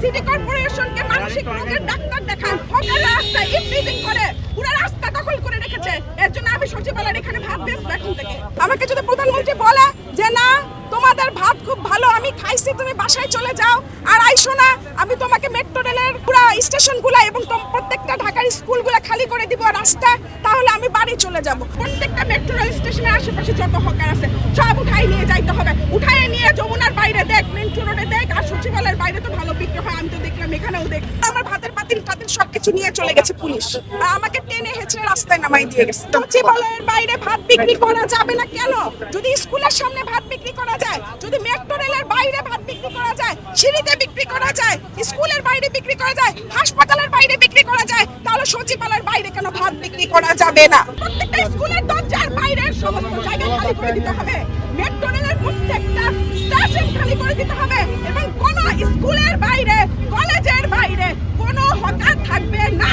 City কর্পোরেশনকে মানসিক রোগের doctor দেখান। হকার রাস্তা ইফটিজিং করে পুরো রাস্তা দখল করে রেখেছে। এর জন্য আমি সচিবালয়ের এখানে ভাত বেচবো এখন থেকে। আমাকে যদি প্রধানমন্ত্রী বলে যে না তোমাদের ভাত খুব ভালো আমি খাইছি, তুমি বাসায় চলে যাও আর আইসো না, আমি তোমাকে মেট্রো রেলের পুরো স্টেশনগুলো এবং প্রত্যেকটা ঢাকার স্কুলগুলো খালি করে দিব রাস্তা, তাহলে আমি বাড়ি চলে যাব। প্রত্যেকটা মেট্রো রেল স্টেশনের আশেপাশে যত হকার আছে সব উঠাই নিয়ে যাইতে হবে। উঠাই নিয়ে যমুনার বাইরে দেখ, মেট্রো রোডে দেখ, আর সচিবালয়ের বাইরে তো ভালো বিক্রি হয়, আমি তো দেখলাম এখানেও দেখ। আমার ভাতের পাতিল টাতিল সবকিছু নিয়ে চলে গেছে পুলিশ, আর আমাকে টেনে হেঁচড়ে রাস্তায় নামাই দিয়ে গেছে। সচিবালয়ের বাইরে ভাত বিক্রি করা যাবে না কেন? যদি স্কুলের সামনে ভাত বিক্রি করা যায়, যদি মেট্রো রেলের বাইরে ভাত বিক্রি করা যায়, সিঁড়িতে বিক্রি করা যায়, স্কুলের বাইরে বিক্রি করা যায়, হাসপাতালের বাইরে বিক্রি করা যায়, তাহলে সচিবালয়ের বাইরে কেন ভাত বিক্রি করা যাবে না? প্রত্যেকটা স্কুলের দরজার বাইরের সমস্ত জায়গা খালি করে দিতে হবে। মেট্রো রেলের প্রত্যেকটা স্টেশন খালি করে দিতে হবে এবং কোন স্কুলের বাইরে, কলেজের বাইরে কোনো হকার থাকবে না।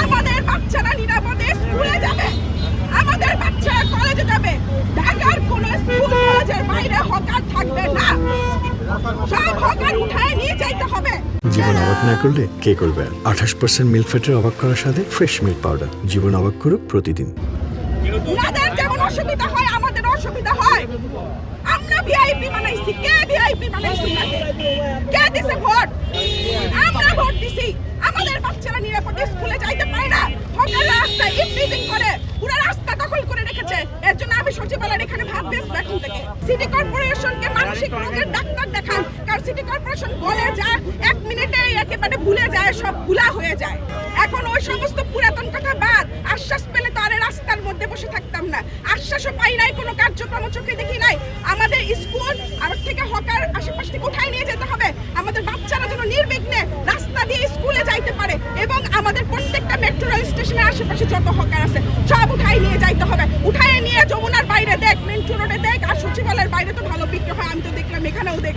আমাদের বাচ্চারা নিরাপদে স্কুলে যাবে, আমাদের বাচ্চারা কলেজে যাবে। ঢাকার কোন স্কুল কলেজের বাইরে হকার থাকবে না, সব হকার উঠায় নিয়ে যাইতে হবে। জীবন অবাক না করলে কে করবে? 28% মিল্ক ফ্যাটের অবাক করার সাথে ফ্রেশ মিল্ক পাউডার। জীবন অবাক করুক প্রতিদিন। ওনাদের যেমন অসুবিধা হয় আমাদের অসুবিধা হয়। আমরা ভিআইপি বানাইছি, কে ভিআইপি বানাইছি? কে দিছে ভোট? আমরা ভোট দিছি। আমাদের বাচ্চারা নিরাপদে স্কুলে যাইতে পারে না। হকার রাস্তা ইফটিজিং করে পুরো রাস্তা দখল করে রেখেছে। এর জন্য আমি সচিবালয়ের এখানে ভাত বেচবো এখন থেকে। সিটি কর্পোরেশনকে মানসিক রোগের ডাক্তার দেখান, কারণ সিটি কর্পোরেশন বলে যা 1 মিনিটেই একেবারে ভুলে যায়, সব ভুলা হয়ে যায়। এখন ওই সমস্ত পুরাতন কথা বাদ। আশ্বাস পেলে তো আর রাস্তার মধ্যে বসে থাকতাম না। আশ্বাসও পাই নাই, কোনো কার্যক্রম চোখে দেখি নাই। আমাদের স্কুল আমার থেকে হকার আশেপাশ থেকে উঠাই নিয়ে যেতে হবে। আমাদের বাচ্চারা যেন নির্বিঘ্নে রাস্তা দিয়ে স্কুলে যাইতে পারে এবং আমাদের প্রত্যেকটা মেট্রো রেল স্টেশনের আশেপাশে যত হকার আছে সব উঠাই নিয়ে যাইতে হবে। উঠাই নিয়ে যমুনার বাইরে দেখ, মেট্রো রোডে দেখ, আর সচিবালয়ের বাইরে তো ভালো বিক্রি হয়, আমি তো দেখলাম এখানেও দেখ।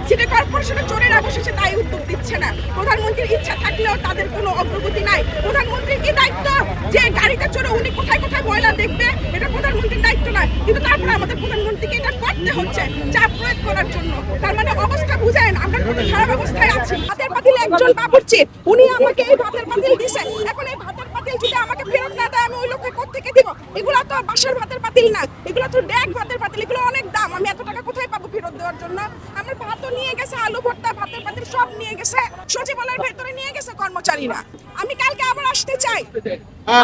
সিটি কর্পোরেশনের চোরেরা বসেছে তাই উদ্যোগ দিচ্ছে না। প্রধানমন্ত্রীর ইচ্ছা থাকলেও তাদের কোনো অগ্রগতি নাই। প্রধানমন্ত্রীর কি দায়িত্ব যে গাড়িতে চড়ে উনি কোথায় কোথায় ময়লা দেখবে? এটা প্রধানমন্ত্রীর দায়িত্ব নয়, কিন্তু তারপরে আমাদের প্রধানমন্ত্রীকে এটা করতে হচ্ছে চাপ প্রয়োগ করার জন্য। তার মানে অবস্থা বুঝেন আমরা কত খারাপ অবস্থায় আছি। ভাতের পাতিল একজন বাবুর্চি, উনি আমাকে এই ভাতের পাতিল দিছে। এখন এই ভাতের পাতিল যদি আমাকে ফেরত না দেয় আমি ওই লোককে কোত্থেকে দিব? এগুলা তো বাসার ভাতের পাতিল না, এগুলো তো ড্যাগ ভাতের পাতিল, এগুলো অনেক দাম। আমি এত টাকা কোথায় পাবো ফেরত দেওয়ার জন্য? আমার ভাতও নিয়ে গেছে, আলু ভর্তা, ভাতের পাতিল সব নিয়ে গেছে, সচিবালয়ের ভেতরে নিয়ে গেছে কর্মচারীরা। আমি কালকে আবার আসতে চাই।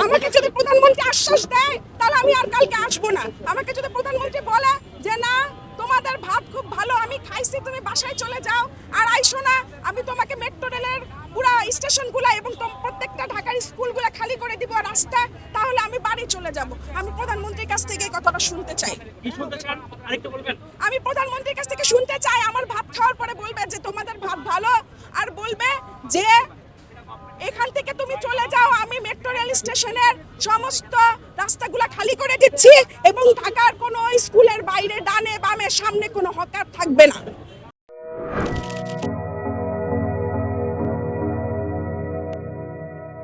আমাকে যদি প্রধানমন্ত্রী আশ্বাস দেয় তাহলে আমি আর কালকে আসবো না। আমাকে যদি প্রধানমন্ত্রী বলে যে না তোমাদের ভাত খুব ভালো আমি খাইছি, তুমি বাসায় চলে যাও আর আইসো না, আমি তোমাকে মেট্রো রেলের পুরো স্টেশনগুলো এবং প্রত্যেকটা ঢাকার স্কুলগুলো খালি করে দিব রাস্তা, তাহলে আমি বাড়ি চলে যাব। আমি প্রধানমন্ত্রীর কাছ থেকে এই কথাটা শুনতে চাই। আমি প্রধানমন্ত্রীর কাছ থেকে শুনতে চাই আমার ভাত খাওয়ার পরে বলবে যে তোমাদের ভাত ভালো, আর বলবে যে এখান থেকে তুমি চলে যাও, আমি মেট্রো রেল স্টেশনের সমস্ত রাস্তাগুলো খালি করে দিচ্ছি এবং ঢাকার কোনো স্কুলের বাইরে ডানে বামে সামনে কোনো হকার থাকবে না।